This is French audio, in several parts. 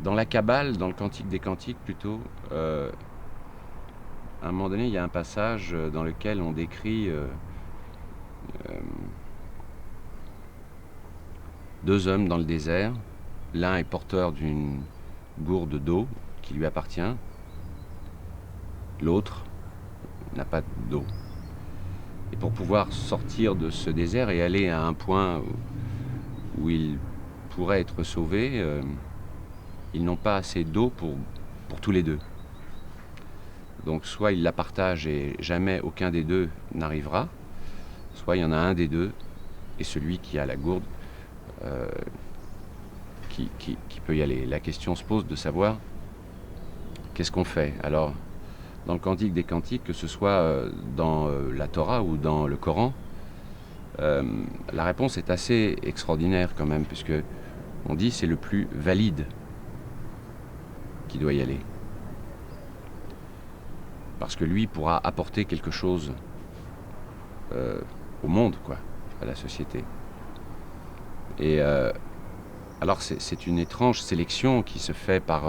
Dans la Kabbale, dans le Cantique des Cantiques plutôt, à un moment donné, il y a un passage dans lequel on décrit deux hommes dans le désert. L'un est porteur d'une gourde d'eau qui lui appartient. L'autre n'a pas d'eau. Et pour pouvoir sortir de ce désert et aller à un point où il pourrait être sauvé, ils n'ont pas assez d'eau pour tous les deux. Donc soit ils la partagent et jamais aucun des deux n'arrivera, soit il y en a un des deux, et celui qui a la gourde, qui peut y aller. La question se pose de savoir qu'est-ce qu'on fait. Alors, dans le Cantique des Cantiques, que ce soit dans la Torah ou dans le Coran, la réponse est assez extraordinaire quand même, puisque on dit c'est le plus valide qui doit y aller. Parce que lui pourra apporter quelque chose au monde, quoi, à la société. Et alors c'est une étrange sélection qui se fait par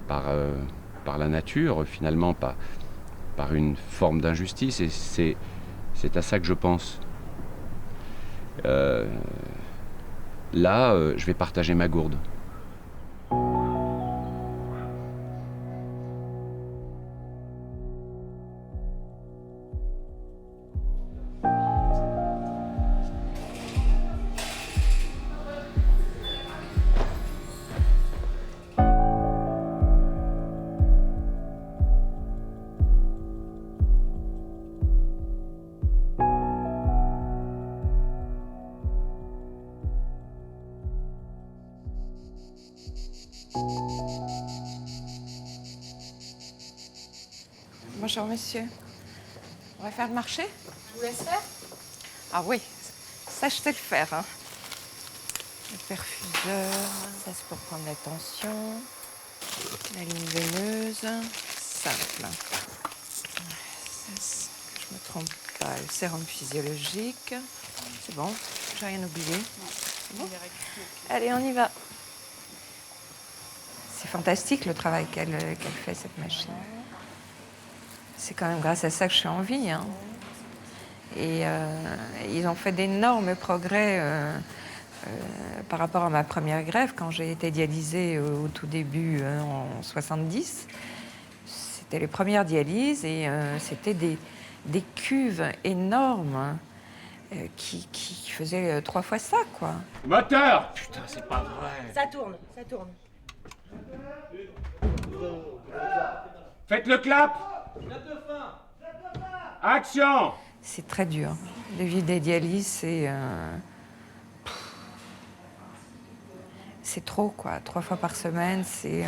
la nature, finalement, par une forme d'injustice, et c'est à ça que je pense. Là, je vais partager ma gourde. Bonjour monsieur. On va faire le marché? Je vous laisse faire? Ah oui, ça je sais le faire. Hein. Le perfuseur, ça c'est pour prendre la tension. La ligne veineuse, simple. Ça, que je me trompe pas, le sérum physiologique. C'est bon, j'ai rien oublié. C'est bon? Allez, on y va. C'est fantastique le travail qu'elle fait, cette machine. C'est quand même grâce à ça que je suis en vie. Hein. Et ils ont fait d'énormes progrès par rapport à ma première greffe, quand j'ai été dialysée au tout début, en 70. C'était les premières dialyses et c'était des cuves énormes qui faisaient 3 fois ça, quoi. Moteur! Putain, c'est pas vrai! Ça tourne, ça tourne. Faites le clap! Action! C'est très dur. De vivre des dialyses, c'est trop, quoi. 3 fois par semaine, c'est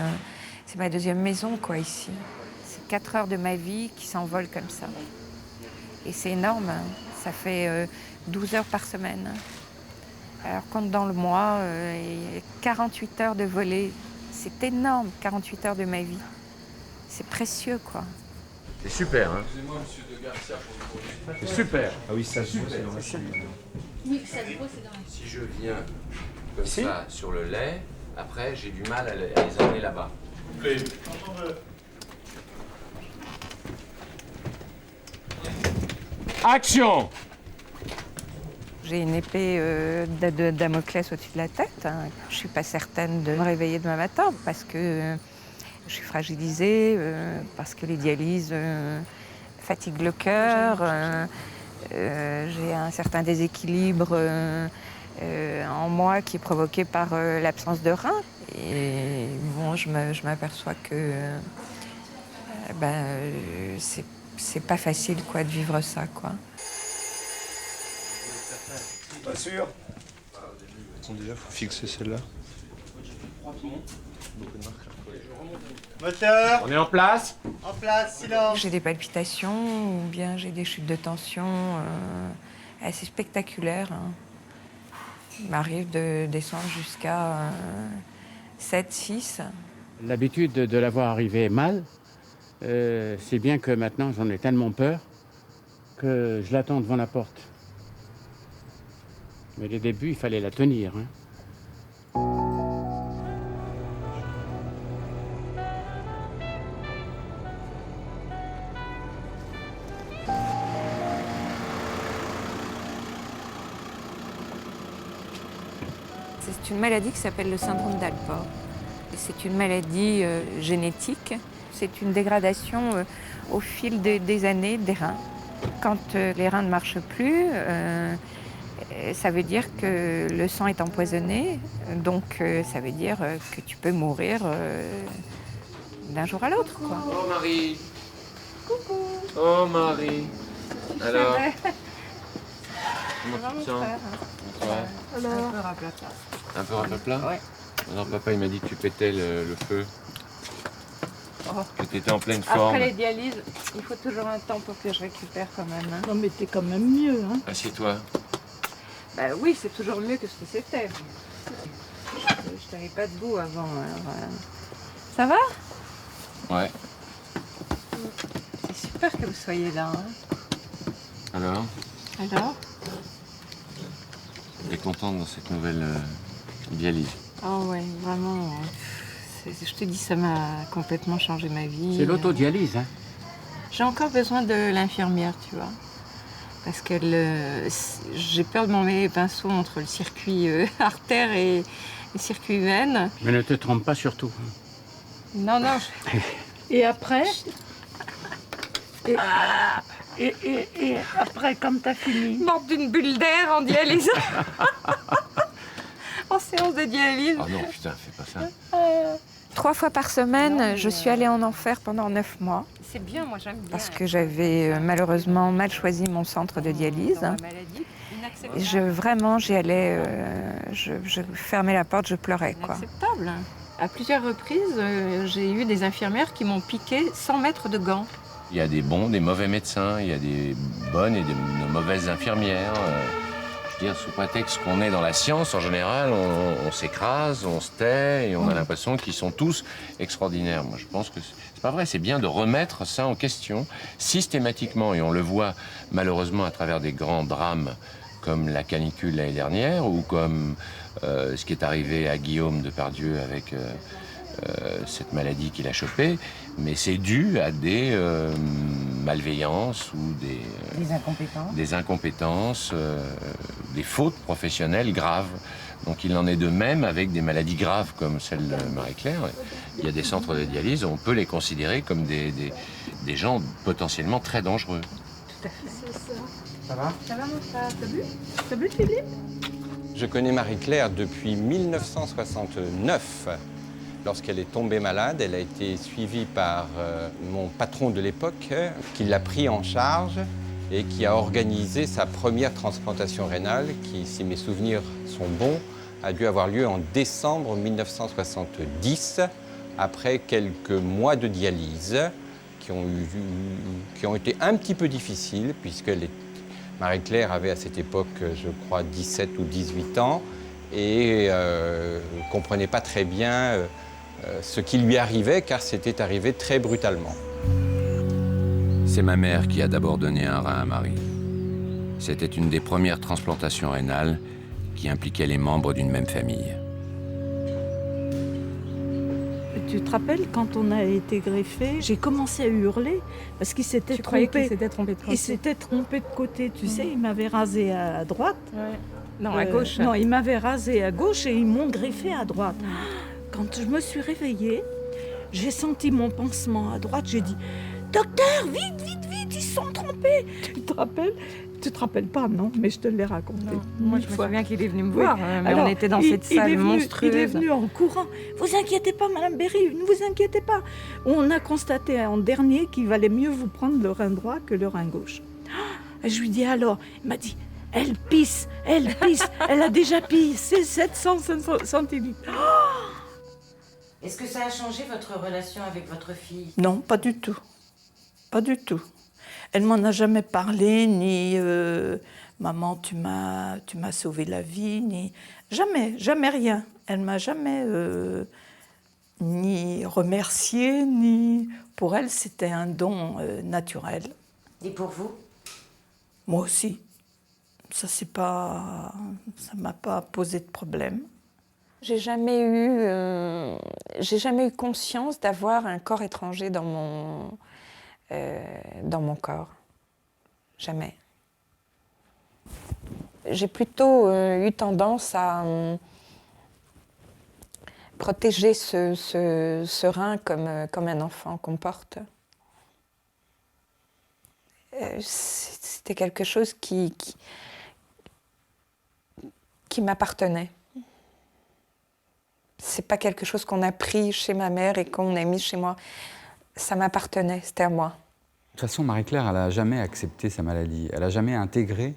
ma deuxième maison, quoi, ici. C'est 4 heures de ma vie qui s'envolent comme ça. Et c'est énorme. Hein. Ça fait 12 heures par semaine. Alors, compte dans le mois, 48 heures de volée. C'est énorme, 48 heures de ma vie. C'est précieux, quoi. C'est super, hein? Excusez-moi, monsieur de Garcia, pour le C'est super! Ah oui, ça se voit, c'est dans la chute. Oui, ça se voit, c'est dans la... Si je viens comme ça sur le lait, après j'ai du mal à les amener là-bas. plaît. Action! J'ai une épée de Damoclès au-dessus de la tête. Hein. Je ne suis pas certaine de me réveiller demain matin parce que je suis fragilisée, parce que les dialyses fatiguent le cœur. J'ai un certain déséquilibre en moi qui est provoqué par l'absence de rein. Et bon, je m'aperçois que c'est pas facile, quoi, de vivre ça, quoi. Pas sûr? Bon, déjà, faut fixer celle-là. Moteur, On est en place? en place, silence. J'ai des palpitations ou bien j'ai des chutes de tension assez spectaculaires. Hein. Il m'arrive de descendre jusqu'à 7, 6. L'habitude de l'avoir arrivé mal, c'est bien que maintenant j'en ai tellement peur que je l'attends devant la porte. Mais les débuts, il fallait la tenir. Hein. C'est une maladie qui s'appelle le syndrome d'Alport. C'est une maladie génétique. C'est une dégradation au fil des années des reins. Quand les reins ne marchent plus, ça veut dire que le sang est empoisonné. Donc ça veut dire que tu peux mourir d'un jour à l'autre, quoi. Oh Marie. Coucou. Oh Marie. Alors. Comment tu te sens? Alors. Un peu raplatard. Un peu raplat? Ouais. Alors papa il m'a dit que tu pétais le feu. Oh. Que tu étais en pleine forme. Après les dialyses, il faut toujours un temps pour que je récupère quand même. Hein. Non, mais t'es quand même mieux, hein. Assieds-toi. Bah oui, c'est toujours mieux que ce que c'était. Je t'avais pas debout avant. Alors, Ça va? Ouais. C'est super que vous soyez là. Hein. Alors, Alors? tu es contente dans cette nouvelle dialyse? Ah ouais, vraiment. Je te dis, ça m'a complètement changé ma vie. C'est l'autodialyse, hein. J'ai encore besoin de l'infirmière, tu vois. Parce que j'ai peur de m'emmêler les pinceaux entre le circuit artère et le circuit veine. Mais ne te trompe pas surtout. Non, non. Et après et après, quand t'as fini, Morte d'une bulle d'air en dialyse. En séance de dialyse. Ah non, putain, fais pas ça. 3 fois par semaine, je suis allée en enfer pendant 9 mois. C'est bien, moi j'aime bien. Parce que j'avais malheureusement mal choisi mon centre de dialyse. Vraiment, j'y allais, je fermais la porte, je pleurais, quoi. Inacceptable. À plusieurs reprises, j'ai eu des infirmières qui m'ont piqué sans mettre de gants. Il y a des bons, des mauvais médecins, il y a des bonnes et de mauvaises infirmières. Je veux dire, sous prétexte qu'on est dans la science, en général, on s'écrase, on se tait et on a l'impression qu'ils sont tous extraordinaires. Moi, je pense que c'est pas vrai. C'est bien de remettre ça en question systématiquement. Et on le voit malheureusement à travers des grands drames comme la canicule l'année dernière ou comme ce qui est arrivé à Guillaume Depardieu avec cette maladie qu'il a chopée. Mais c'est dû à des malveillances ou des incompétences, des fautes professionnelles graves. Donc il en est de même avec des maladies graves comme celle de Marie-Claire. Il y a des centres de dialyse, on peut les considérer comme des gens potentiellement très dangereux. Tout à fait. c'est ça. Ça va? Ça va, mon frère? T'as bu, Philippe? Je connais Marie-Claire depuis 1969. Lorsqu'elle est tombée malade, elle a été suivie par mon patron de l'époque, qui l'a pris en charge et qui a organisé sa première transplantation rénale, qui, si mes souvenirs sont bons, a dû avoir lieu en décembre 1970, après quelques mois de dialyse qui ont été un petit peu difficiles, puisque Marie-Claire avait à cette époque, je crois, 17 ou 18 ans et ne comprenait pas très bien ce qui lui arrivait, car c'était arrivé très brutalement. C'est ma mère qui a d'abord donné un rein à Marie. C'était une des premières transplantations rénales qui impliquait les membres d'une même famille. Tu te rappelles, quand on a été greffé, j'ai commencé à hurler parce qu'il s'était trompé. Il s'était trompé de côté. Il s'était trompé de côté, tu sais, il m'avait rasé à droite. Ouais. Non, à gauche. Non, il m'avait rasé à gauche et ils m'ont greffé à droite. Quand je me suis réveillée, j'ai senti mon pansement à droite, j'ai dit « Docteur, vite, vite, vite, ils se sont trompés !» Tu te rappelles? Tu te rappelles pas, non? Mais je te l'ai raconté. Non, moi, je me souviens qu'il est venu me voir, mais Alors, on était dans cette salle monstrueuse. Il est venu en courant. « Vous inquiétez pas, Madame Berry, ne vous inquiétez pas. » On a constaté en dernier qu'il valait mieux vous prendre le rein droit que le rein gauche. Et je lui dis alors, il m'a dit « Elle pisse, elle a déjà pissé 700 centilitres. » Est-ce que ça a changé votre relation avec votre fille? Non, pas du tout. Pas du tout. Elle m'en a jamais parlé, ni maman, tu m'as sauvé la vie, ni jamais rien. Elle m'a jamais ni remercié, ni pour elle c'était un don naturel. Et pour vous? Moi aussi. Ça m'a pas posé de problème. J'ai jamais eu conscience d'avoir un corps étranger dans mon corps. Jamais. J'ai plutôt eu tendance à protéger ce rein comme un enfant qu'on porte. C'était quelque chose qui m'appartenait. C'est pas quelque chose qu'on a pris chez ma mère et qu'on a mis chez moi. Ça m'appartenait, c'était à moi. De toute façon, Marie-Claire, elle n'a jamais accepté sa maladie. Elle n'a jamais intégré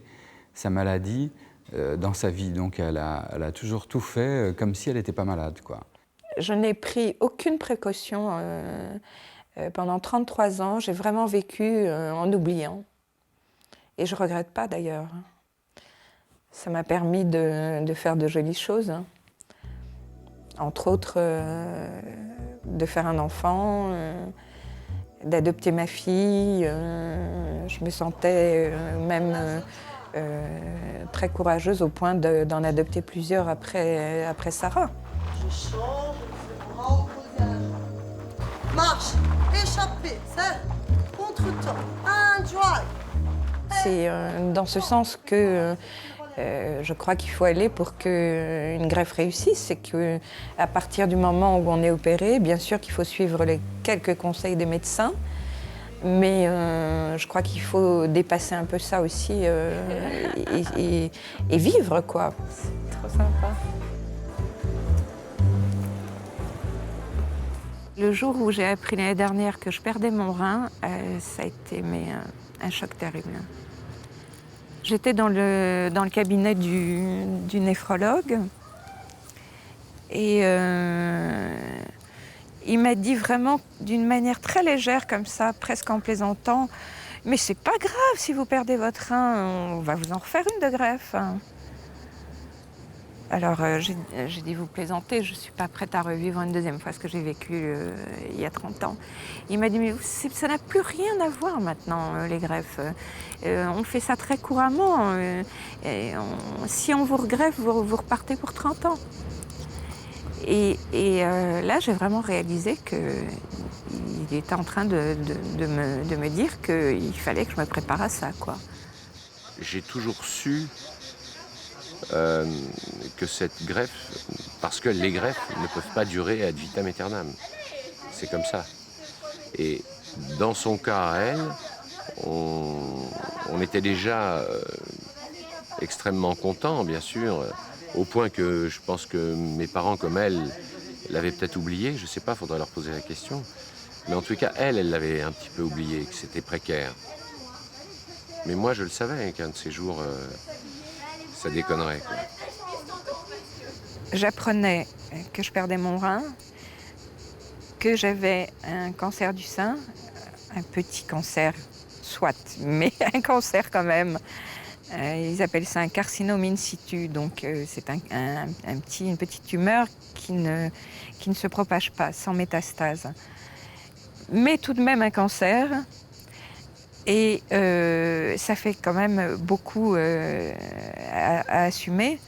sa maladie dans sa vie. Donc elle a toujours tout fait comme si elle n'était pas malade, quoi. Je n'ai pris aucune précaution. Pendant 33 ans, j'ai vraiment vécu en oubliant. Et je ne regrette pas d'ailleurs. Ça m'a permis de faire de jolies choses. Entre autres, de faire un enfant, d'adopter ma fille. Je me sentais même très courageuse au point d'en adopter plusieurs après Sarah. Je change, je me reposer à la jambe. Marche, échappée, c'est contre-temps, un drive. C'est dans ce sens que je crois qu'il faut aller pour qu'une greffe réussisse. C'est qu'à partir du moment où on est opéré, bien sûr qu'il faut suivre les quelques conseils des médecins, mais je crois qu'il faut dépasser un peu ça aussi et vivre, quoi. C'est trop sympa. Le jour où j'ai appris l'année dernière que je perdais mon rein, ça a été un choc terrible. J'étais dans le cabinet du néphrologue et il m'a dit vraiment d'une manière très légère comme ça, presque en plaisantant, « Mais c'est pas grave si vous perdez votre rein, on va vous en refaire une de greffe. » Alors j'ai dit, vous plaisantez, je ne suis pas prête à revivre une deuxième fois ce que j'ai vécu il y a 30 ans. Il m'a dit, mais ça n'a plus rien à voir maintenant, les greffes. On fait ça très couramment. Si on vous regreffe, vous repartez pour 30 ans. Et là, j'ai vraiment réalisé qu'il était en train de me dire qu'il fallait que je me prépare à ça, quoi. J'ai toujours su que cette greffe, parce que les greffes ne peuvent pas durer ad vitam aeternam. C'est comme ça. Et dans son cas à elle, on était déjà extrêmement contents, bien sûr, au point que je pense que mes parents, comme elle, l'avaient peut-être oublié. Je ne sais pas, il faudrait leur poser la question. Mais en tout cas, elle l'avait un petit peu oublié, que c'était précaire. Mais moi, je le savais qu'un de ces jours, ça déconnerait, quoi. J'apprenais que je perdais mon rein, que j'avais un cancer du sein, un petit cancer, soit, mais un cancer quand même. Ils appellent ça un carcinome in situ, donc c'est une petite tumeur qui ne se propage pas, sans métastase. Mais tout de même un cancer, et ça fait quand même beaucoup à assumer.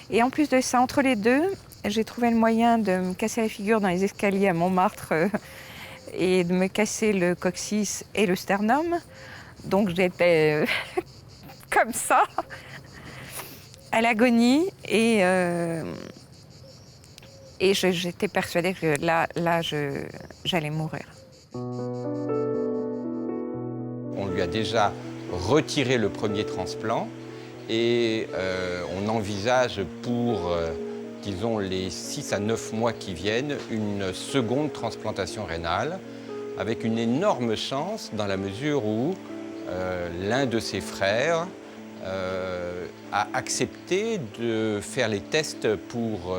Et en plus de ça, entre les deux, j'ai trouvé le moyen de me casser la figure dans les escaliers à Montmartre et de me casser le coccyx et le sternum. Donc j'étais comme ça, à l'agonie, et j'étais persuadée que là j'allais mourir. On lui a déjà retiré le premier transplant et on envisage pour, disons, les 6 à 9 mois qui viennent, une seconde transplantation rénale avec une énorme chance dans la mesure où l'un de ses frères a accepté de faire les tests pour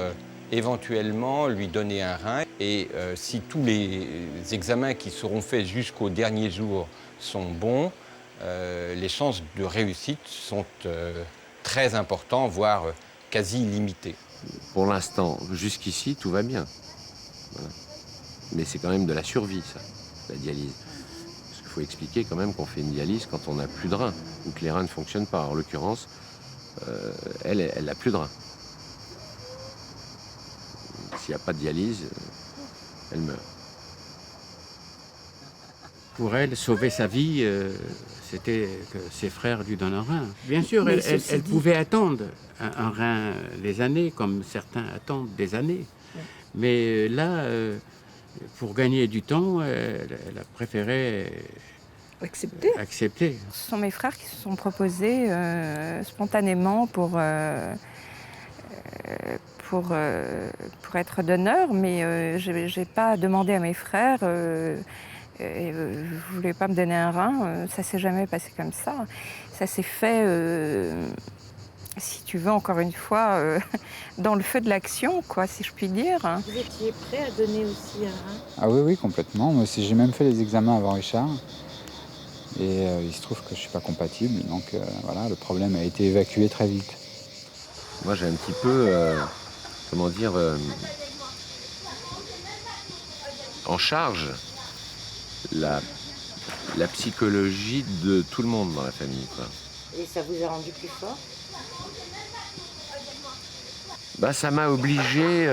éventuellement lui donner un rein. Et si tous les examens qui seront faits jusqu'au dernier jour sont bons, les chances de réussite sont très importantes, voire quasi illimitées. Pour l'instant, jusqu'ici, tout va bien. Voilà. Mais c'est quand même de la survie, ça, la dialyse. Parce qu'il faut expliquer quand même qu'on fait une dialyse quand on n'a plus de reins, ou que les reins ne fonctionnent pas. En l'occurrence, elle n'a plus de reins. S'il n'y a pas de dialyse, elle meurt. Pour elle, sauver sa vie, c'était que ses frères lui donnent un rein. Bien sûr, elle pouvait attendre un rein des années, comme certains attendent des années. Mais là, pour gagner du temps, elle a préféré accepter. Ce sont mes frères qui se sont proposés spontanément pour être donneur, mais je n'ai pas demandé à mes frères. Vous ne voulez pas me donner un rein, ça ne s'est jamais passé comme ça. Ça s'est fait, si tu veux, encore une fois, dans le feu de l'action, quoi, si je puis dire. Vous étiez prêt à donner aussi un rein? Ah oui, oui, complètement. Moi aussi, j'ai même fait les examens avant Richard. Et il se trouve que je ne suis pas compatible, donc voilà, le problème a été évacué très vite. Moi, j'ai un petit peu, comment dire, en charge la psychologie de tout le monde dans la famille, quoi. Et ça vous a rendu plus fort? Bah, ça m'a obligé,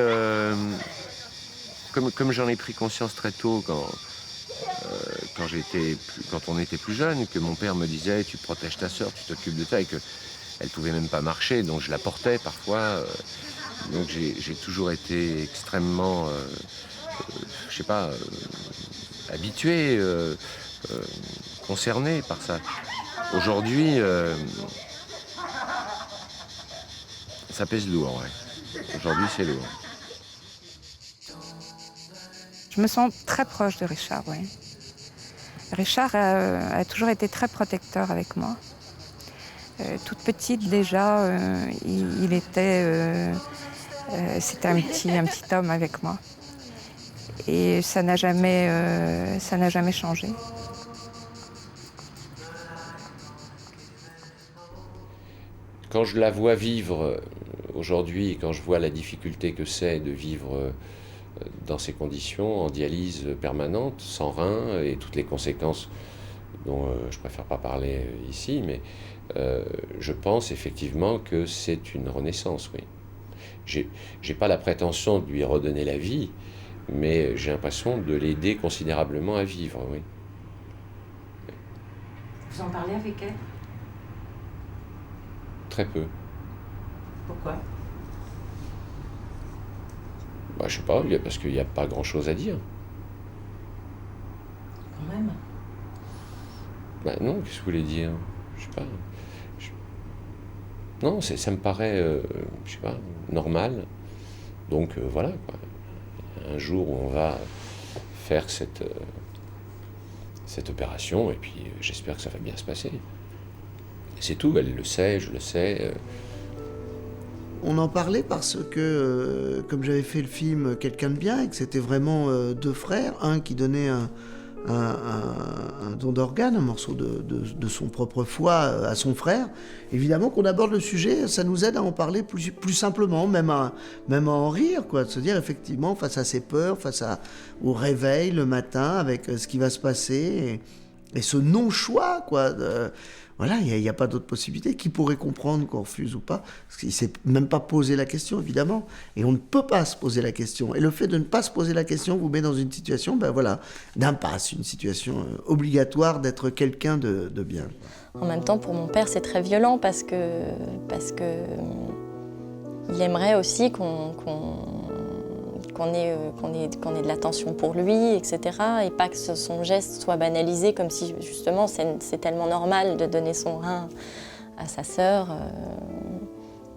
comme j'en ai pris conscience très tôt quand on était plus jeune, que mon père me disait tu protèges ta sœur, tu t'occupes de ça, et qu'elle pouvait même pas marcher, donc je la portais parfois. Donc j'ai toujours été extrêmement, je sais pas, habitué, concerné par ça. Aujourd'hui, ça pèse lourd, ouais. Aujourd'hui, c'est lourd. Je me sens très proche de Richard, oui. Richard a toujours été très protecteur avec moi. Toute petite déjà, c'était un petit homme avec moi. Et ça n'a jamais changé. Quand je la vois vivre aujourd'hui, quand je vois la difficulté que c'est de vivre dans ces conditions, en dialyse permanente, sans rein, et toutes les conséquences dont je préfère pas parler ici, mais je pense effectivement que c'est une renaissance, oui. J'ai pas la prétention de lui redonner la vie, mais j'ai l'impression de l'aider considérablement à vivre, oui. Vous en parlez avec elle? Très peu. Pourquoi? Bah, je sais pas, parce qu'il n'y a pas grand-chose à dire. Quand même. Bah non, qu'est-ce que vous voulez dire? Je sais pas. Non, ça me paraît, je sais pas, normal. Donc voilà, quoi. Un jour où on va faire cette opération, et puis j'espère que ça va bien se passer. C'est tout, elle le sait, je le sais. On en parlait parce que, comme j'avais fait le film Quelqu'un de bien, et que c'était vraiment deux frères, un qui donnait un don d'organe, un morceau de son propre foie à son frère, évidemment qu'on aborde le sujet, ça nous aide à en parler plus simplement, même à en rire, quoi, de se dire effectivement face à ses peurs, au réveil le matin avec ce qui va se passer, et ce non-choix, quoi. Voilà, il n'y a pas d'autre possibilité. Qui pourrait comprendre qu'on refuse ou pas? Parce qu'il ne s'est même pas posé la question, évidemment. Et on ne peut pas se poser la question. Et le fait de ne pas se poser la question vous met dans une situation, d'impasse, une situation obligatoire d'être quelqu'un de bien. En même temps, pour mon père, c'est très violent parce que il aimerait aussi qu'on ait de l'attention pour lui, etc. Et pas que son geste soit banalisé comme si, justement, c'est tellement normal de donner son rein à sa sœur.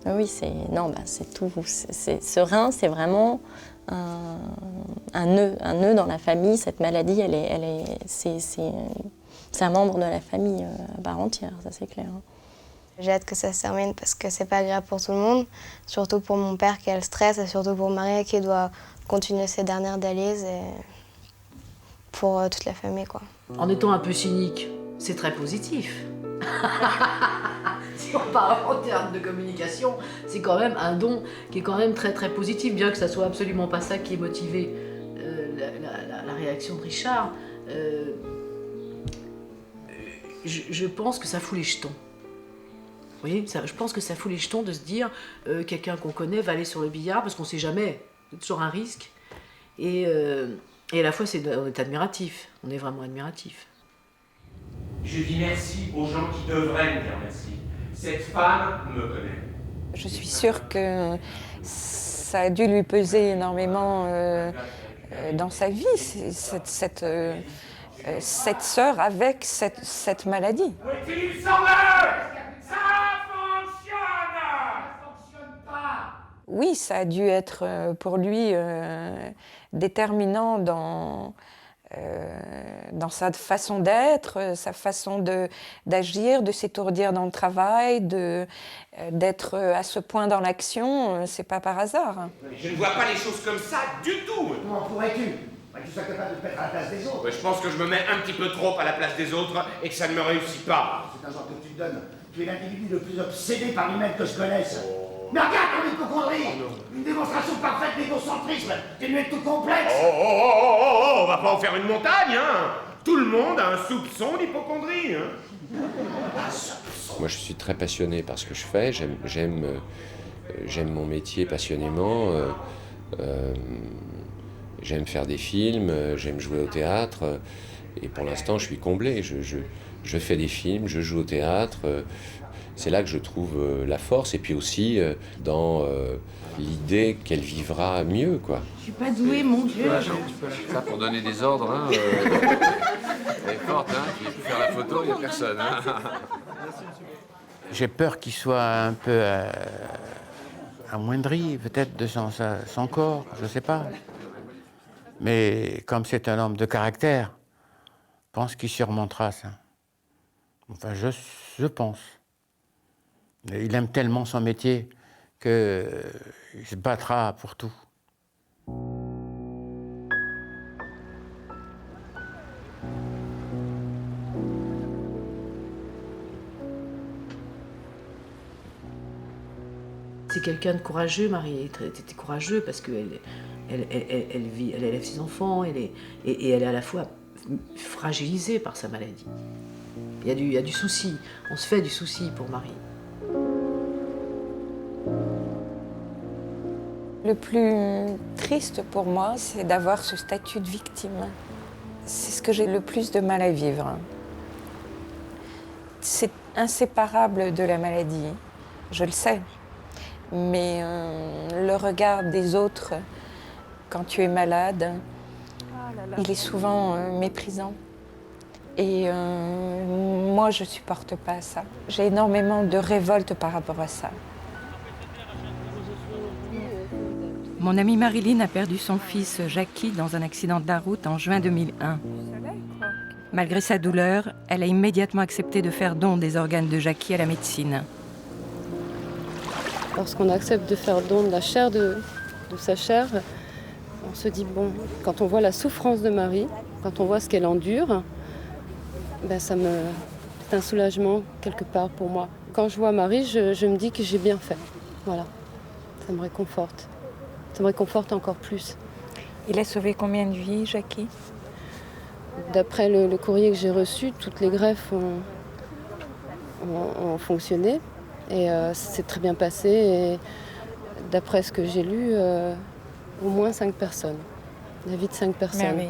Oui, c'est tout. Ce rein, c'est vraiment un nœud dans la famille. Cette maladie, c'est un membre de la famille à part entière, ça c'est clair. J'ai hâte que ça se termine parce que c'est pas agréable pour tout le monde, surtout pour mon père qui a le stress et surtout pour Maria qui doit continuer ses dernières dialyses et pour toute la famille, quoi. En étant un peu cynique, c'est très positif. Si on parle en termes de communication, c'est quand même un don qui est quand même très très positif, bien que ça soit absolument pas ça qui ait motivé la réaction de Richard. Je pense que ça fout les jetons. Vous voyez, je pense que ça fout les jetons de se dire quelqu'un qu'on connaît va aller sur le billard parce qu'on ne sait jamais, c'est toujours un risque. Et à la fois, on est admiratif, on est vraiment admiratif. Je dis merci aux gens qui devraient me dire merci. Cette femme me connaît. Je suis sûre que ça a dû lui peser énormément dans sa vie, cette sœur avec cette maladie. Utilise son œil. Ça fonctionne pas. Oui, ça a dû être pour lui déterminant dans sa façon d'être, sa façon d'agir, de s'étourdir dans le travail, d'être à ce point dans l'action. C'est pas par hasard. Je ne vois pas les choses comme ça du tout. Comment pourrais-tu? Tu sois capable de te mettre à la place des autres. Je pense que je me mets un petit peu trop à la place des autres et que ça ne me réussit pas. C'est un genre que tu te donnes. Tu es l'individu le plus obsédé par lui-même que je connaisse. Mais regarde ton hypocondrie! Une démonstration parfaite d'égocentrisme! T'es lui tout complexe! Oh, on va pas en faire une montagne, hein! Tout le monde a un soupçon d'hypocondrie, hein! Moi, je suis très passionné par ce que je fais. J'aime mon métier passionnément. J'aime faire des films, j'aime jouer au théâtre. Et pour l'instant, je suis comblé. Je fais des films, je joue au théâtre. C'est là que je trouve la force. Et puis aussi dans l'idée qu'elle vivra mieux, quoi. Je suis pas douée, mon Dieu. Ça, pour donner des ordres, hein, elle est forte, hein. Il faut faire la photo, il n'y a personne. Hein. J'ai peur qu'il soit un peu amoindri, peut-être, de son corps, je ne sais pas. Mais comme c'est un homme de caractère, je pense qu'il surmontera ça. Enfin, je pense. Il aime tellement son métier qu'il se battra pour tout. C'est quelqu'un de courageux, Marie était courageux parce qu'elle élève ses enfants, et elle est à la fois fragilisée par sa maladie. Il y a du souci, on se fait du souci pour Marie. Le plus triste pour moi, c'est d'avoir ce statut de victime. C'est ce que j'ai le plus de mal à vivre. C'est inséparable de la maladie, je le sais. Mais le regard des autres quand tu es malade, il est souvent méprisant. Et moi, je ne supporte pas ça. J'ai énormément de révolte par rapport à ça. Mon amie Marilyn a perdu son fils Jackie dans un accident de la route en juin 2001. Malgré sa douleur, elle a immédiatement accepté de faire don des organes de Jackie à la médecine. Lorsqu'on accepte de faire don de la chair de sa chair, on se dit, bon, quand on voit la souffrance de Marie, quand on voit ce qu'elle endure, ben c'est un soulagement quelque part pour moi. Quand je vois Marie, je me dis que j'ai bien fait. Voilà, ça me réconforte. Ça me réconforte encore plus. Il a sauvé combien de vies, Jackie? D'après le courrier que j'ai reçu, toutes les greffes ont fonctionné. Et c'est très bien passé. Et d'après ce que j'ai lu, au moins 5 personnes. La vie de 5 personnes. Merveilleux.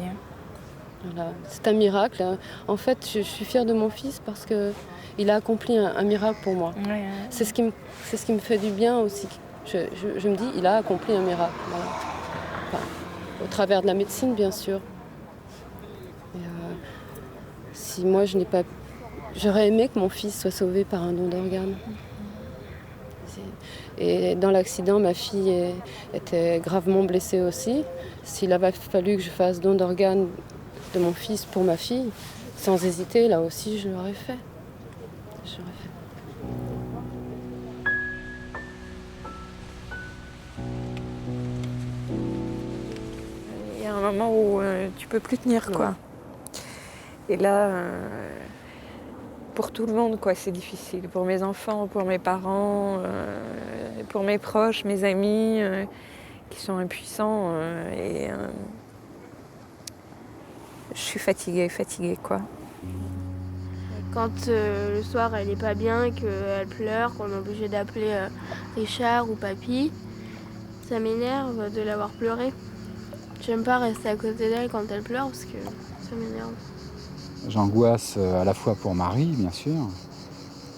Voilà. C'est un miracle. En fait, je suis fière de mon fils parce qu'il a accompli un miracle pour moi. Ouais. C'est ce qui me fait du bien aussi. Je me dis, il a accompli un miracle. Voilà. Enfin, au travers de la médecine, bien sûr. Et, si moi, je n'ai pas... J'aurais aimé que mon fils soit sauvé par un don d'organes. Et dans l'accident, ma fille était gravement blessée aussi. S'il avait fallu que je fasse don d'organes de mon fils pour ma fille, sans hésiter, là aussi, je l'aurais fait. Il y a un moment où tu peux plus tenir, quoi. Et là, pour tout le monde, quoi, c'est difficile. Pour mes enfants, pour mes parents, pour mes proches, mes amis, qui sont impuissants. Je suis fatiguée, quoi. Quand le soir elle est pas bien, qu'elle pleure, qu'on est obligé d'appeler Richard ou Papy, ça m'énerve de l'avoir pleuré. J'aime pas rester à côté d'elle quand elle pleure parce que ça m'énerve. J'angoisse à la fois pour Marie, bien sûr,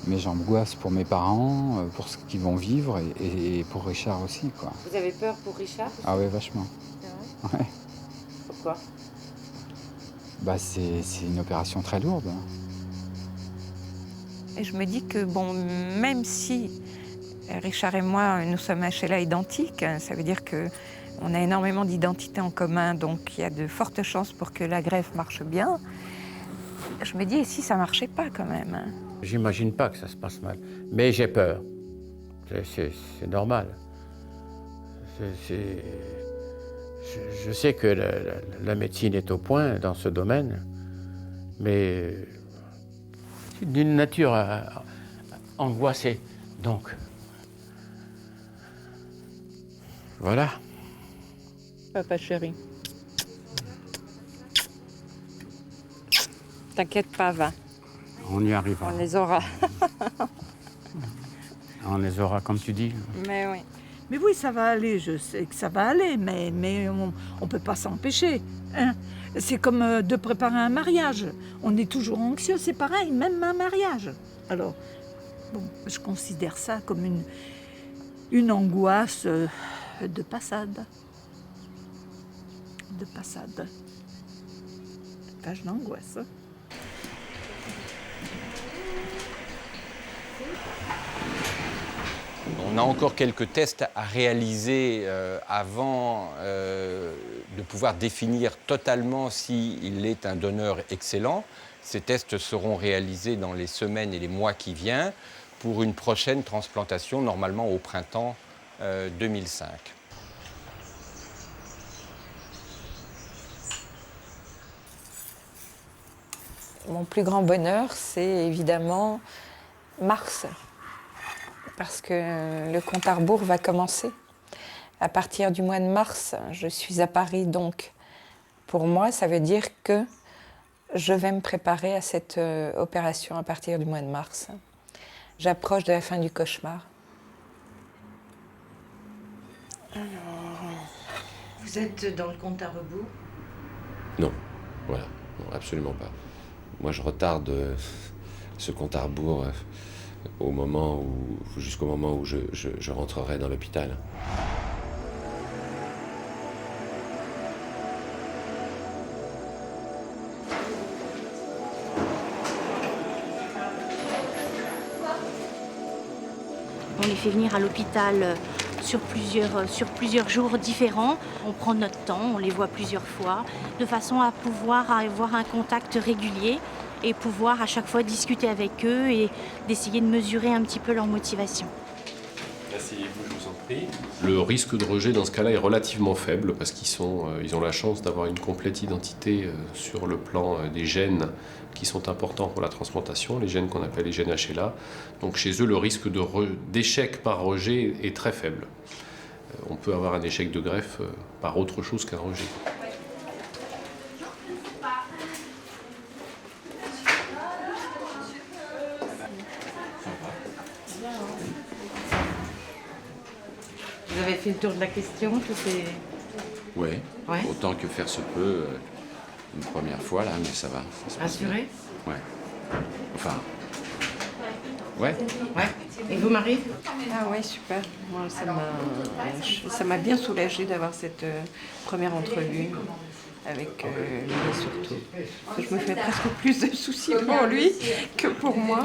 Mais j'angoisse pour mes parents, pour ce qu'ils vont vivre et pour Richard aussi, quoi. Vous avez peur pour Richard? Ah ouais, vachement. Ouais. Pourquoi? Bah c'est une opération très lourde. Et je me dis que, bon, même si Richard et moi, nous sommes un Sheila identiques, ça veut dire qu'on a énormément d'identités en commun, donc il y a de fortes chances pour que la greffe marche bien. Je me dis, et si ça marchait pas quand même? J'imagine pas que ça se passe mal, mais j'ai peur. C'est normal. Je sais que la médecine est au point dans ce domaine, mais c'est d'une nature angoissée. Donc, voilà. Papa chéri. T'inquiète pas, va. On y arrivera. On les aura. On les aura, comme tu dis. Mais oui. Mais oui, ça va aller, je sais que ça va aller, mais on ne peut pas s'empêcher. Hein. C'est comme de préparer un mariage. On est toujours anxieux, c'est pareil, même un mariage. Alors, bon, je considère ça comme une angoisse de passade. De passade. Page d'angoisse. On a encore quelques tests à réaliser avant de pouvoir définir totalement s'il est un donneur excellent. Ces tests seront réalisés dans les semaines et les mois qui viennent pour une prochaine transplantation, normalement au printemps 2005. Mon plus grand bonheur, c'est évidemment mars. Parce que le compte à rebours va commencer. À partir du mois de mars, je suis à Paris, donc pour moi, ça veut dire que je vais me préparer à cette opération à partir du mois de mars. J'approche de la fin du cauchemar. Alors, vous êtes dans le compte à rebours? Non, voilà, non, absolument pas. Moi, je retarde ce compte à rebours jusqu'au moment où je rentrerai dans l'hôpital. On les fait venir à l'hôpital sur plusieurs jours différents. On prend notre temps, on les voit plusieurs fois, de façon à pouvoir avoir un contact régulier et pouvoir à chaque fois discuter avec eux et d'essayer de mesurer un petit peu leur motivation. Asseyez-vous, je vous en prie. Le risque de rejet dans ce cas-là est relativement faible parce qu'ils ont la chance d'avoir une complète identité sur le plan des gènes qui sont importants pour la transplantation, les gènes qu'on appelle les gènes HLA. Donc chez eux, le risque d'échec par rejet est très faible. On peut avoir un échec de greffe par autre chose qu'un rejet. Vous avez fait le tour de la question, tout est... Oui, Ouais. Autant que faire se peut, une première fois là, mais ça va. Ça se passe bien. Rassuré? Ouais. Enfin. Ouais. Ouais. Et vous, Marie? Ah ouais, super. Moi, ça m'a bien soulagée d'avoir cette première entrevue avec lui surtout. Je me fais presque plus de soucis pour lui que pour moi.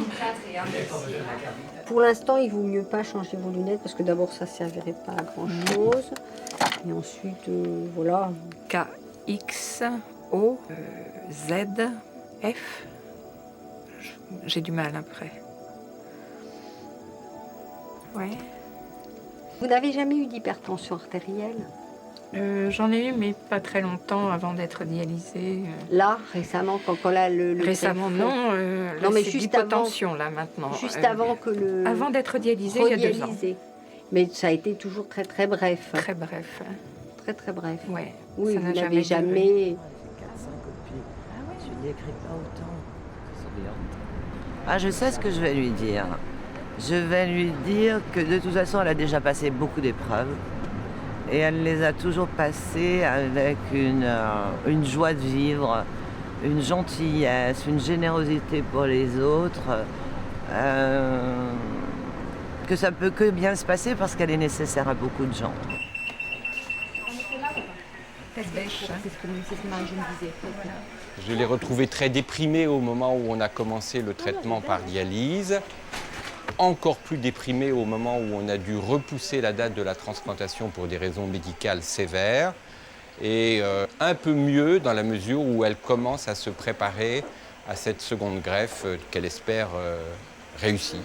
Pour l'instant, il vaut mieux pas changer vos lunettes parce que d'abord, ça ne servirait pas à grand-chose. Et ensuite, voilà. K-X-O-Z-F. J'ai du mal après. Ouais. Vous n'avez jamais eu d'hypertension artérielle? J'en ai eu, mais pas très longtemps avant d'être dialysée. Là, récemment, quand là, le Récemment, greffe- non. Non, mais c'est juste l'hypotension, là, maintenant. Juste avant que le... Avant d'être dialysée, il y a 2 ans. Redialysé. Mais ça a été toujours très, très bref. Très bref. Très, très bref. Ouais. Oui, Ça vous n'a n'avez jamais... Je n'y écris pas autant. Ah, je sais ce que je vais lui dire. Je vais lui dire que de toute façon, elle a déjà passé beaucoup d'épreuves. Et elle les a toujours passées avec une joie de vivre, une gentillesse, une générosité pour les autres. que ça peut que bien se passer parce qu'elle est nécessaire à beaucoup de gens. Je l'ai retrouvé très déprimé au moment où on a commencé le traitement par dialyse, encore plus déprimé au moment où on a dû repousser la date de la transplantation pour des raisons médicales sévères, et un peu mieux dans la mesure où elle commence à se préparer à cette seconde greffe qu'elle espère réussie.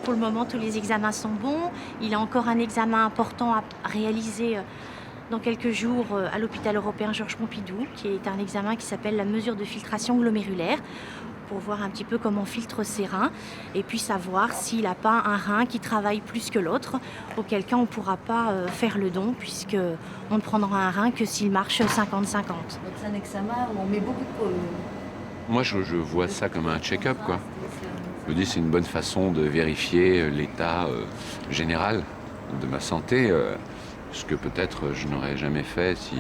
Pour le moment, tous les examens sont bons. Il a encore un examen important à réaliser dans quelques jours à l'hôpital européen Georges Pompidou, qui est un examen qui s'appelle la mesure de filtration glomérulaire, pour voir un petit peu comment filtre ses reins et puis savoir s'il n'a pas un rein qui travaille plus que l'autre, auquel cas on ne pourra pas faire le don, puisqu'on ne prendra un rein que s'il marche 50-50. Donc c'est un examen où on met beaucoup de... Moi, je vois ça comme un check-up, quoi. Je me dis c'est une bonne façon de vérifier l'état général de ma santé, ce que peut-être je n'aurais jamais fait si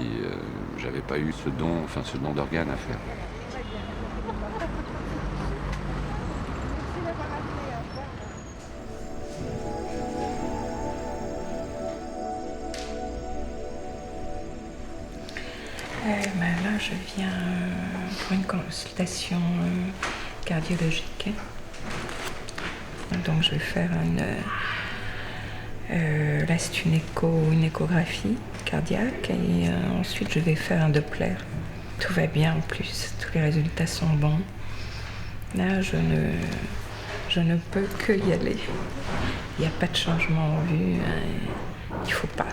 j'avais pas eu ce don d'organes à faire. Là, je viens pour une consultation cardiologique. Donc, je vais faire là, c'est une échographie cardiaque et ensuite, je vais faire un Doppler. Tout va bien en plus, tous les résultats sont bons. Là, je ne peux que y aller. Il n'y a pas de changement en vue. Il ne faut pas.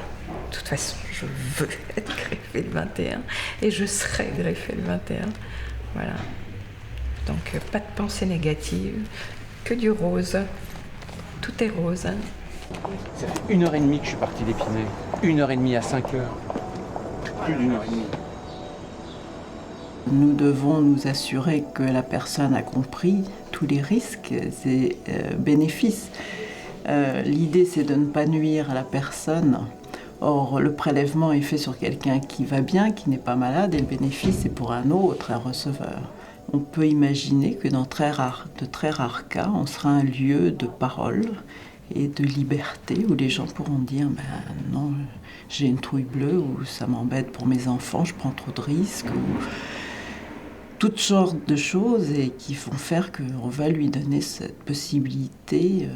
De toute façon, je veux être greffée le 21 et je serai greffée le 21. Voilà. Donc, pas de pensée négative, que du rose. Tout est rose. Ça fait 1h30 que je suis parti d'Épinay. 1h30 à 5h. Plus d'1h30. Nous devons nous assurer que la personne a compris tous les risques et bénéfices. L'idée, c'est de ne pas nuire à la personne. Or, le prélèvement est fait sur quelqu'un qui va bien, qui n'est pas malade, et le bénéfice est pour un autre, un receveur. On peut imaginer que dans de très rares cas, on sera un lieu de parole et de liberté où les gens pourront dire « non, j'ai une trouille bleue » ou « ça m'embête pour mes enfants, je prends trop de risques » ou toutes sortes de choses et qui vont faire qu'on va lui donner cette possibilité,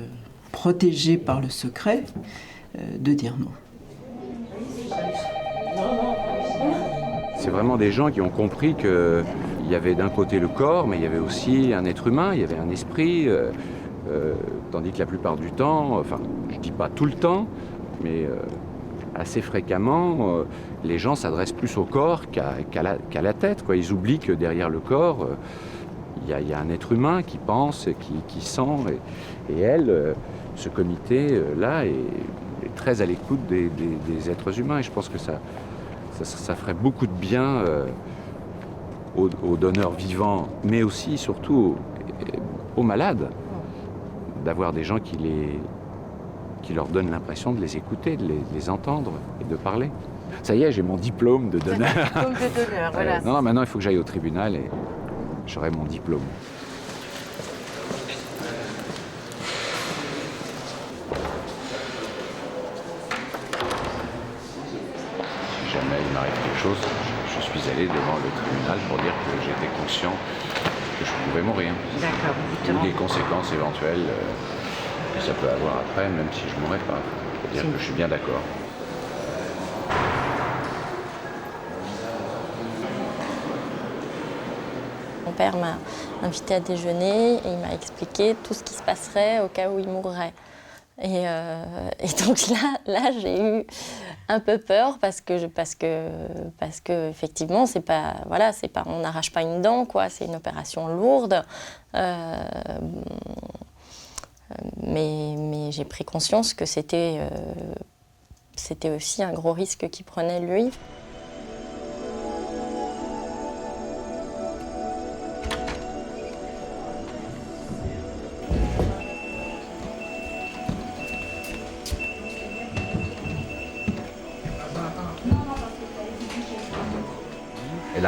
protégée par le secret, de dire non. C'est vraiment des gens qui ont compris qu'il y avait d'un côté le corps, mais il y avait aussi un être humain, il y avait un esprit, tandis que la plupart du temps, enfin, je dis pas tout le temps, mais assez fréquemment, les gens s'adressent plus au corps qu'à la tête, quoi. Ils oublient que derrière le corps, il y a un être humain qui pense, qui sent, et elle, ce comité-là, est très à l'écoute des êtres humains, et je pense que ça ferait beaucoup de bien aux donneurs vivants, mais aussi, surtout, aux malades, d'avoir des gens qui leur donnent l'impression de les écouter, de les entendre et de parler. Ça y est, j'ai mon diplôme de donneur. Diplôme de donneur, voilà. Non, maintenant, il faut que j'aille au tribunal et j'aurai mon diplôme. Il m'arrive quelque chose, je suis allé devant le tribunal pour dire que j'étais conscient que je pouvais mourir. D'accord, ou des conséquences éventuelles que ça peut avoir après, même si je ne mourrais pas. C'est-à-dire que je suis bien d'accord. Mon père m'a invité à déjeuner et il m'a expliqué tout ce qui se passerait au cas où il mourrait. Et donc là j'ai eu un peu peur parce que effectivement c'est pas, on n'arrache pas une dent, quoi, c'est une opération lourde. Mais j'ai pris conscience que c'était aussi un gros risque qu'il prenait lui.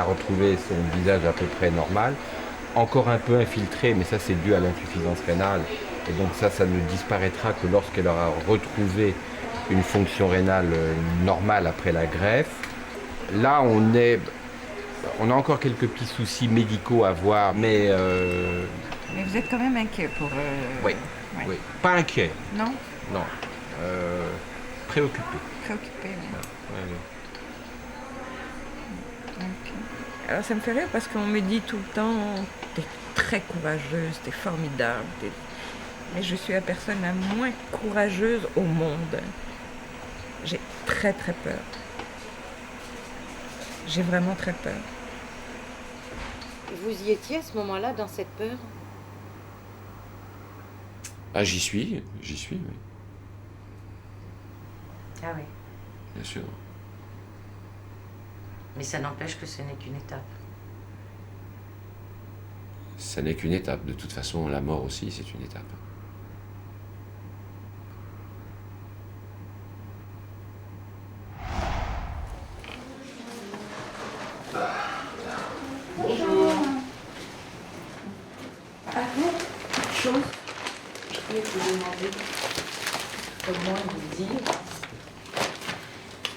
retrouvé son visage à peu près normal, encore un peu infiltré, mais ça c'est dû à l'insuffisance rénale. Et donc ça ne disparaîtra que lorsqu'elle aura retrouvé une fonction rénale normale après la greffe. Là, on a encore quelques petits soucis médicaux à voir, mais... Mais vous êtes quand même inquiet pour... Oui, ouais. oui. Pas inquiet. Non? Non. Préoccupé. Préoccupé, oui. Ouais, ouais. Ok. Alors ça me fait rire parce qu'on me dit tout le temps, t'es très courageuse, t'es formidable, mais je suis la personne la moins courageuse au monde. J'ai très très peur. J'ai vraiment très peur. Vous y étiez à ce moment-là, dans cette peur? Ah, j'y suis, oui. Ah oui. Bien sûr. Mais ça n'empêche que ce n'est qu'une étape. Ça n'est qu'une étape. De toute façon, la mort aussi, c'est une étape. Bonjour. Ah bon, chose. Je voulais vous demander comment vous dire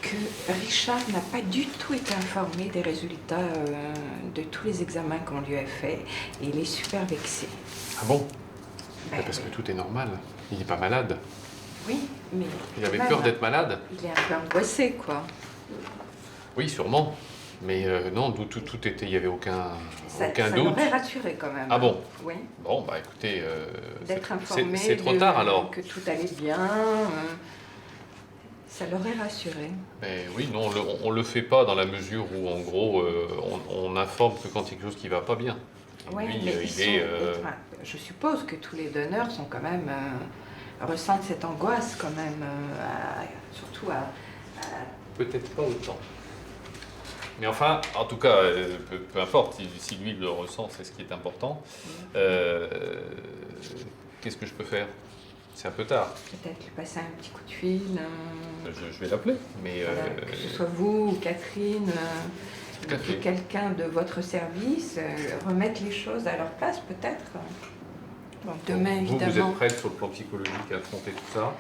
que Richard n'a pas du tout été informé des résultats de tous les examens qu'on lui a faits et il est super vexé. Ah bon? Parce que tout est normal. Il n'est pas malade. Oui, mais... Il avait peur d'être malade. Il est un peu angoissé, quoi. Oui, sûrement. Mais non, tout était, il n'y avait aucun doute. Ça m'aurait rassuré quand même. Ah bon? Oui. Bon, bah écoutez, d'être informé c'est trop tard alors. Que tout allait bien, ça l'aurait rassuré. Mais oui, non, on le fait pas dans la mesure où, en gros, on informe que quand il y a quelque chose qui va pas bien. Oui, lui, mais je suppose que tous les donneurs sont quand même ressentent cette angoisse quand même, surtout à... Peut-être pas autant. Mais enfin, en tout cas, peu importe, si lui le ressent, c'est ce qui est important. Qu'est-ce que je peux faire? C'est un peu tard. Peut-être lui passer un petit coup de fil. Je vais l'appeler, mais... Voilà, que ce soit vous ou Catherine, que quelqu'un de votre service remette les choses à leur place, peut-être. Bon, demain, évidemment... Vous êtes prête sur le plan psychologique à affronter tout ça?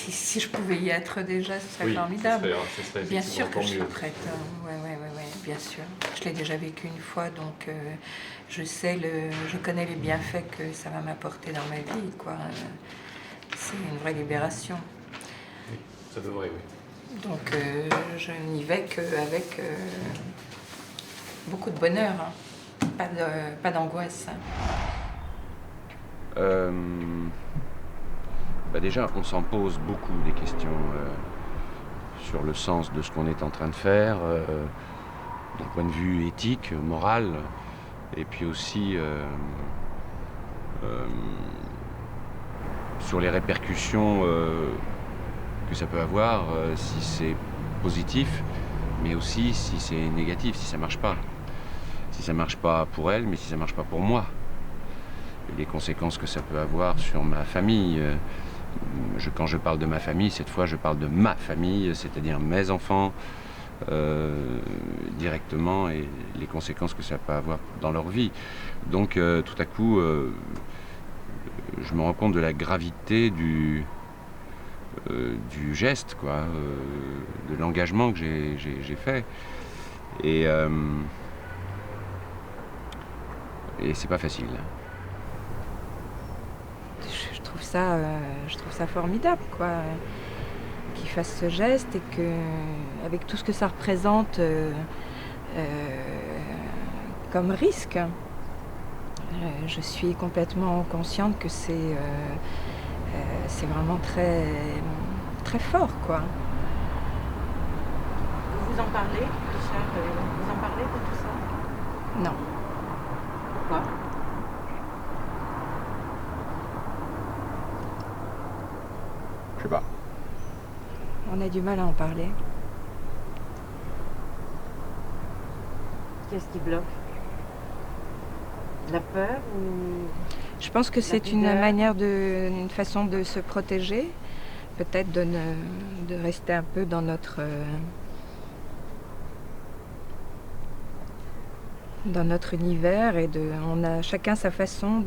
Si je pouvais y être déjà, ce serait formidable. Ce serait bien sûr que je serais prête. Oui, bien sûr. Je l'ai déjà vécu une fois, donc je connais les bienfaits que ça va m'apporter dans ma vie, quoi. C'est une vraie libération. Oui, ça devrait, oui. Donc je n'y vais qu'avec beaucoup de bonheur, hein. Pas d'angoisse. Déjà, on s'en pose beaucoup des questions sur le sens de ce qu'on est en train de faire, d'un point de vue éthique, moral, et puis aussi sur les répercussions que ça peut avoir si c'est positif, mais aussi si c'est négatif, si ça marche pas. Si ça marche pas pour elle, mais si ça marche pas pour moi. Et les conséquences que ça peut avoir sur ma famille. Quand je parle de ma famille, cette fois je parle de ma famille, c'est-à-dire mes enfants directement et les conséquences que ça peut avoir dans leur vie. Donc tout à coup, je me rends compte de la gravité du geste, quoi, de l'engagement que j'ai fait. Et c'est pas facile. Je trouve ça formidable, quoi, qu'il fasse ce geste et que, avec tout ce que ça représente comme risque, je suis complètement consciente que c'est vraiment très, très fort, quoi. Vous en parlez, Richard? Vous en parlez de tout ça? Non. Pourquoi? Je sais pas. On a du mal à en parler. Qu'est-ce qui bloque? La peur ou... Je pense que c'est une façon de se protéger, peut-être de rester un peu dans notre dans notre univers et on a chacun sa façon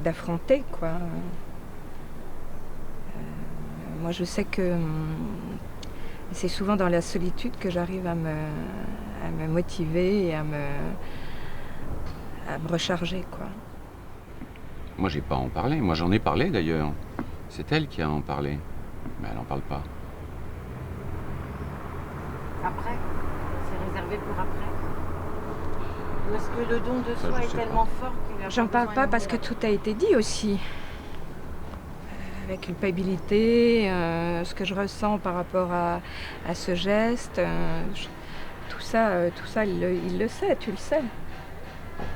d'affronter, quoi. Moi, je sais que c'est souvent dans la solitude que j'arrive à me motiver et à me recharger, quoi. Moi, j'ai pas à en parler. Moi, j'en ai parlé d'ailleurs. C'est elle qui a à en parler. Mais elle en parle pas. Après, c'est réservé pour après. Ou est-ce que le don de Ça, soi je est sais tellement fort qu'il a J'en parle besoin pas parce que tout a été dit aussi. La culpabilité, ce que je ressens par rapport à ce geste, tout ça, il le sait, tu le sais,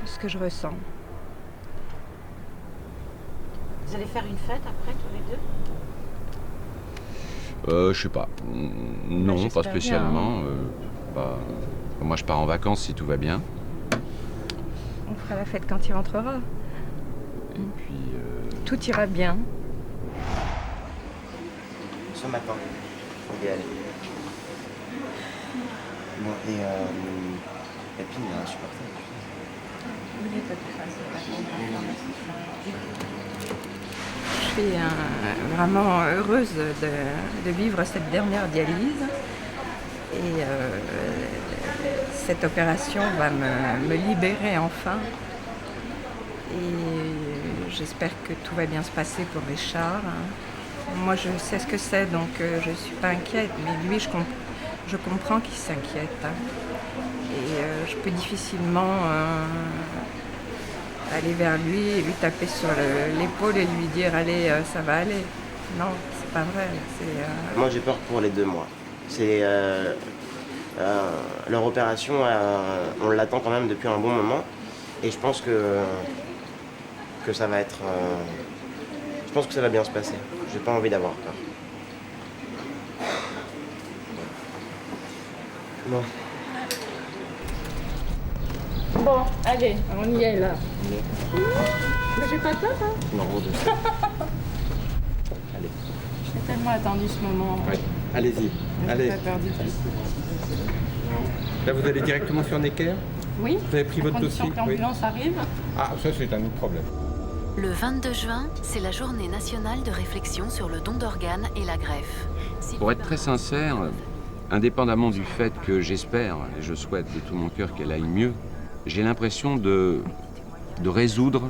ce que je ressens. Vous allez faire une fête après, tous les deux? Je sais pas. Non, pas spécialement. Moi, je pars en vacances si tout va bien. On fera la fête quand il rentrera. Et puis... Tout ira bien. Ce matin, on y est allé. Moi et Pépine, il a insupporté. Je suis vraiment heureuse de vivre cette dernière dialyse. Et cette opération va me libérer enfin. Et j'espère que tout va bien se passer pour Richard. Moi, je sais ce que c'est, donc je ne suis pas inquiète. Mais lui, je comprends qu'il s'inquiète. Et je peux difficilement aller vers lui et lui taper sur l'épaule et lui dire « Allez, ça va aller ». Non, c'est pas vrai. Moi, j'ai peur pour les 2 mois. C'est leur opération, on l'attend quand même depuis un bon moment. Et je pense que ça va être... je pense que ça va bien se passer. J'ai pas envie d'avoir peur. Bon. Bon, allez, on y est là. Mais j'ai pas peur, hein? Non, de ça. Allez. J'ai tellement attendu ce moment. Oui, allez-y. Allez. J'ai pas peur du tout. Là, vous allez directement sur Necker? Oui. Vous avez pris votre dossier? Que l'ambulance arrive. Ah, ça, c'est un autre problème. Le 22 juin, c'est la journée nationale de réflexion sur le don d'organes et la greffe. Pour être très sincère, indépendamment du fait que j'espère et je souhaite de tout mon cœur qu'elle aille mieux, j'ai l'impression de résoudre,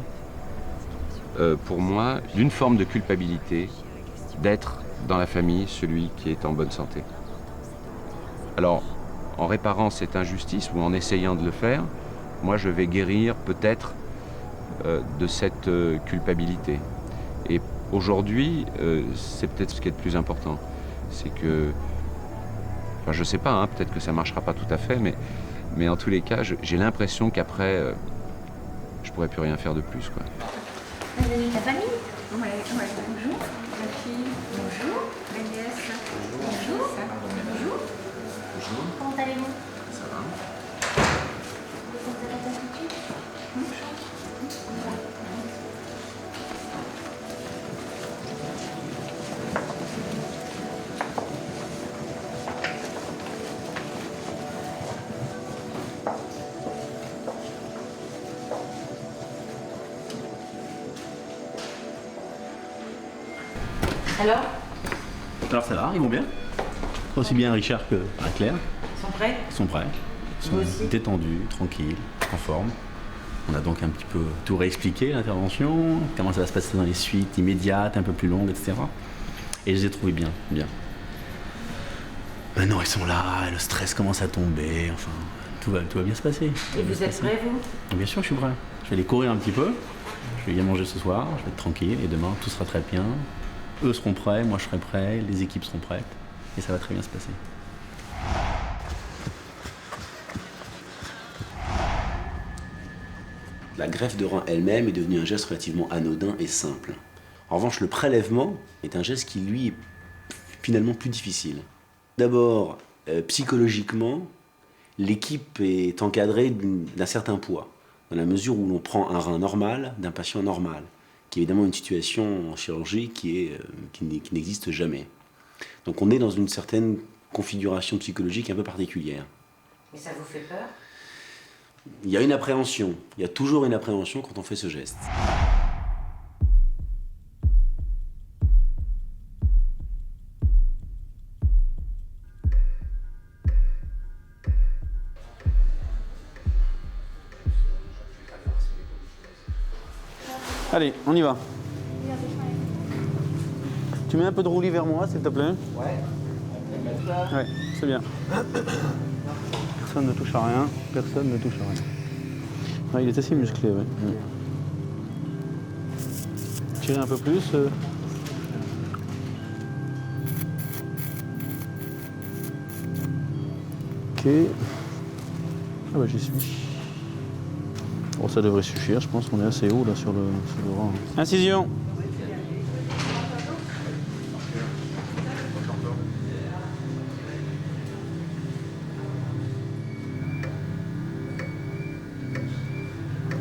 pour moi, d'une forme de culpabilité d'être dans la famille celui qui est en bonne santé. Alors, en réparant cette injustice ou en essayant de le faire, moi je vais guérir peut-être de cette culpabilité. Et aujourd'hui, c'est peut-être ce qui est le plus important. C'est que, enfin je sais pas, hein, peut-être que ça marchera pas tout à fait, mais en tous les cas, j'ai l'impression qu'après, je pourrais plus rien faire de plus, quoi. Bienvenue ta famille. Ouais. Bonjour, ma fille. Bonjour, ma nièce. Bonjour. Bonjour. Bonjour. Comment allez-vous? Ça va? Vous êtes à ta habitude? Alors? Alors ça va, ils vont bien. Aussi bien Richard que Claire. Ils sont prêts? Ils sont prêts. Ils Vous sont aussi? détendus, tranquilles, en forme. On a donc un petit peu tout réexpliqué, l'intervention, comment ça va se passer dans les suites immédiates, un peu plus longues, etc. Et je les ai trouvés bien. Maintenant ils sont là, le stress commence à tomber, enfin, tout va bien se passer. Et vous êtes prêts, vous? Bien sûr, je suis prêt. Je vais aller courir un petit peu, je vais bien manger ce soir, je vais être tranquille, et demain tout sera très bien. Eux seront prêts, moi je serai prêt, les équipes seront prêtes, et ça va très bien se passer. La greffe de rein elle-même est devenue un geste relativement anodin et simple. En revanche, le prélèvement est un geste qui, lui, est finalement plus difficile. D'abord, psychologiquement, l'équipe est encadrée d'un certain poids, dans la mesure où l'on prend un rein normal d'un patient normal, qui est évidemment une situation en chirurgie qui n'existe jamais. Donc on est dans une certaine configuration psychologique un peu particulière. Et ça vous fait peur? Il y a une appréhension, il y a toujours une appréhension quand on fait ce geste. Allez, on y va. Tu mets un peu de roulis vers moi, s'il te plaît? Ouais, c'est bien. Personne ne touche à rien. Personne ne touche à rien. Ouais, il est assez musclé, ouais. Tirez un peu plus. Ok. Ah bah j'y suis. Bon, ça devrait suffire, je pense qu'on est assez haut là sur le rang. Incision.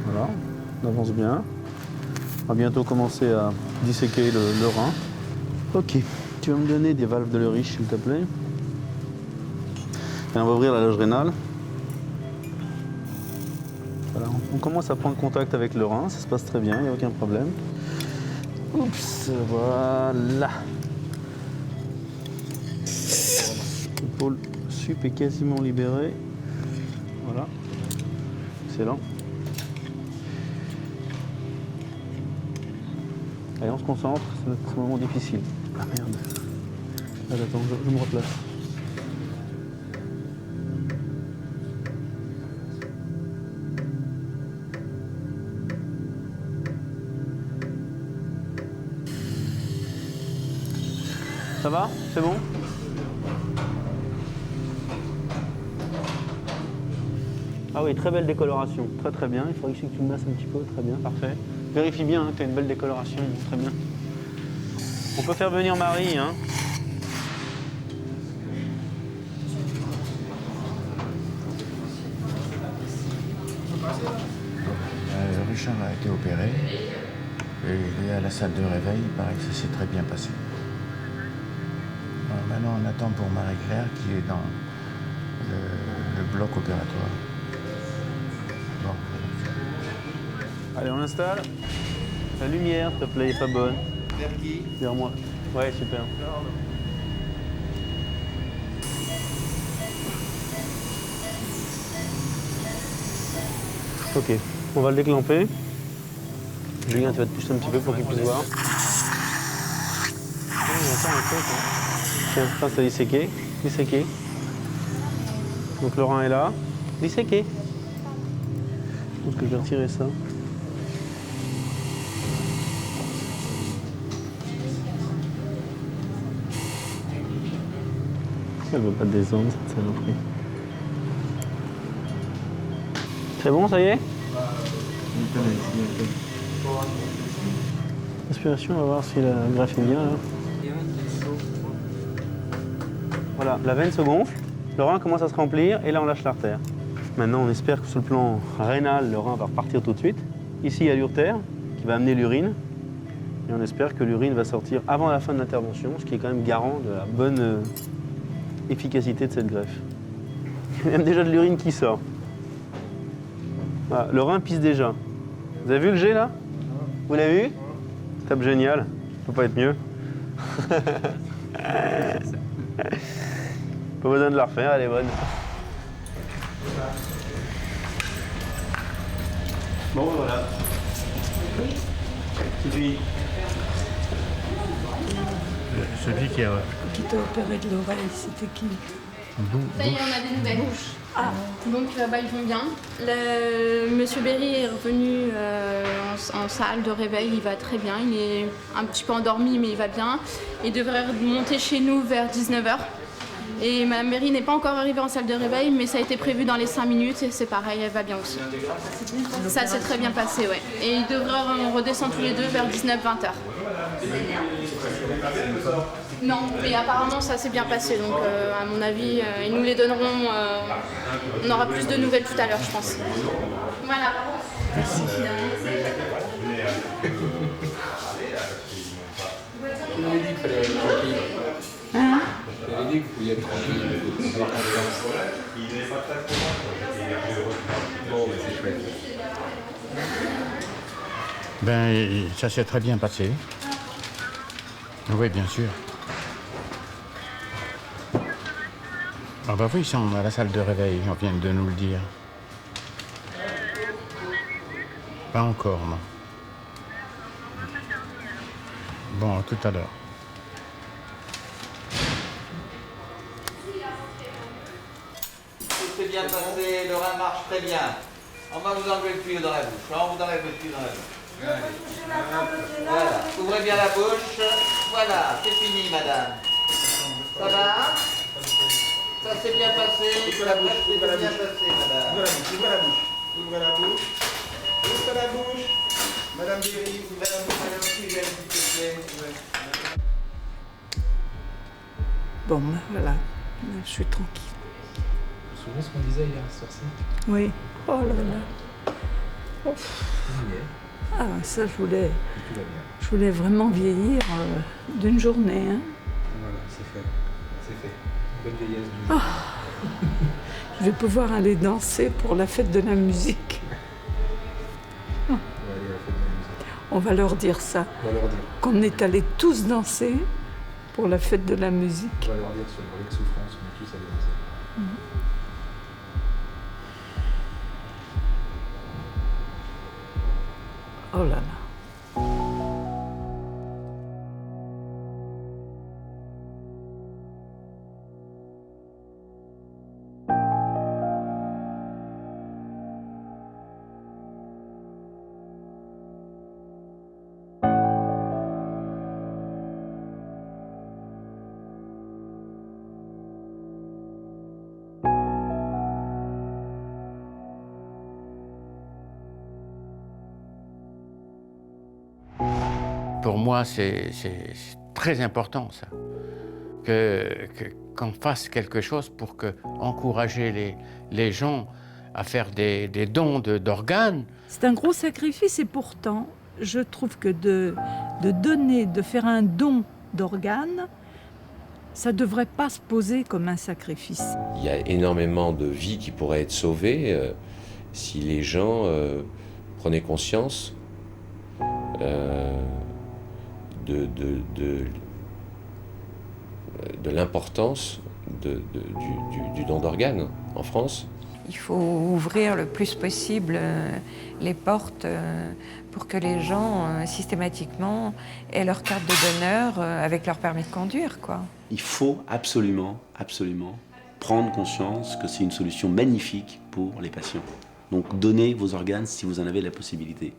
Voilà, on avance bien. On va bientôt commencer à disséquer le rein. Ok, tu vas me donner des valves de Leriche, s'il te plaît. Et on va ouvrir la loge rénale. Voilà, on commence à prendre contact avec le rein, ça se passe très bien, il n'y a aucun problème. Oups, voilà. Le pôle sup est quasiment libéré. Voilà, excellent. Allez, on se concentre, c'est un moment difficile. Ah merde. Allez, attends, je me replace. Ça va? C'est bon? Ah oui, très belle décoloration. Très très bien. Il faudrait que tu me masses un petit peu. Très bien, parfait. Vérifie bien hein, que tu as une belle décoloration. Très bien. On peut faire venir Marie. Hein. Richard a été opéré. Et il est à la salle de réveil. Il paraît que ça s'est très bien passé. Alors maintenant, on attend pour Marie-Claire qui est dans le bloc opératoire. Bon. Allez, on installe. La lumière, s'il te plaît, est pas bonne. Vers qui? Vers moi. Ouais, super. Ok, on va le déclamper. Julien, tu vas te pousser un petit peu pour qu'il puisse voir. Tiens, ça c'est disséqué. Disséqué. Donc le rein est là. Disséqué. Je pense que je vais retirer ça. Elle veut pas descendre, cette saloperie. C'est bon, ça y est? Respiration, on va voir si la greffe est bien là. Voilà, la veine se gonfle, le rein commence à se remplir et là on lâche l'artère. Maintenant on espère que sur le plan rénal, le rein va repartir tout de suite. Ici il y a l'urtère qui va amener l'urine et on espère que l'urine va sortir avant la fin de l'intervention, ce qui est quand même garant de la bonne efficacité de cette greffe. Il y a même déjà de l'urine qui sort. Voilà, le rein pisse déjà. Vous avez vu le jet là? Vous l'avez vu? Tape génial, ça peut pas être mieux. Pas besoin de la refaire, elle est bonne. Bon voilà. Celui qui a... Qui t'a opéré de l'oreille, c'était qui? Ça y est, on a des nouvelles. Ah. Donc ils vont bien. Monsieur Berry est revenu en salle de réveil, il va très bien. Il est un petit peu endormi mais il va bien. Il devrait monter chez nous vers 19h. Et Madame Berry n'est pas encore arrivée en salle de réveil, mais ça a été prévu dans les 5 minutes et c'est pareil, elle va bien aussi. Ça s'est très bien passé, ouais. Et ils devraient redescendre tous les deux vers 19-20h. Non, mais apparemment ça s'est bien passé, donc à mon avis, ils nous les donneront. On aura plus de nouvelles tout à l'heure, je pense. Voilà. Merci. Hein? dit que vous pouviez être avoir confiance. Bon, mais c'est chouette. Ben, ça s'est très bien passé. Oui, bien sûr. Ah bah oui, ils sont à la salle de réveil, on vient de nous le dire. Pas encore, non. Bon, tout à l'heure. Tout s'est bien passé, le rein marche très bien. On va vous enlever le tuyau dans la bouche. On vous enlève le tuyau dans la bouche. Voilà, ouvrez bien la bouche. Voilà, c'est fini, madame. Ça va? Ça s'est bien passé. Ouvre la bouche, ouvre la bouche. Ça s'est bien passé, madame. Ouvre la bouche, ouvre la bouche. Ouvre la bouche. Madame Berry, ouvrez la bouche, madame Sylvain, s'il te plaît. Bon, ben, voilà, je suis tranquille. Vous vous souvenez ce qu'on disait hier soir-ci? Oui. Oh là là. Ouf. Ah, ça, je voulais vraiment vieillir d'une journée. Hein. Voilà, c'est fait. C'est fait. Bonne vieillesse du Oh. Je vais pouvoir aller danser pour la fête de la musique. On va aller à la fête de la musique. On va leur dire ça. On va leur dire. Qu'on est allés tous danser pour la fête de la musique. On va leur dire sur le brevet de souffrance, on est tous allés danser. Oh là là. Pour moi, c'est très important, ça. Qu'on fasse quelque chose pour encourager les gens à faire des dons d'organes. C'est un gros sacrifice et pourtant, je trouve que de donner, de faire un don d'organes, ça ne devrait pas se poser comme un sacrifice. Il y a énormément de vies qui pourraient être sauvées si les gens prenaient conscience de l'importance du don d'organes en France. Il faut ouvrir le plus possible les portes pour que les gens, systématiquement, aient leur carte de donneur avec leur permis de conduire, quoi. Il faut absolument, absolument prendre conscience que c'est une solution magnifique pour les patients. Donc donnez vos organes si vous en avez la possibilité.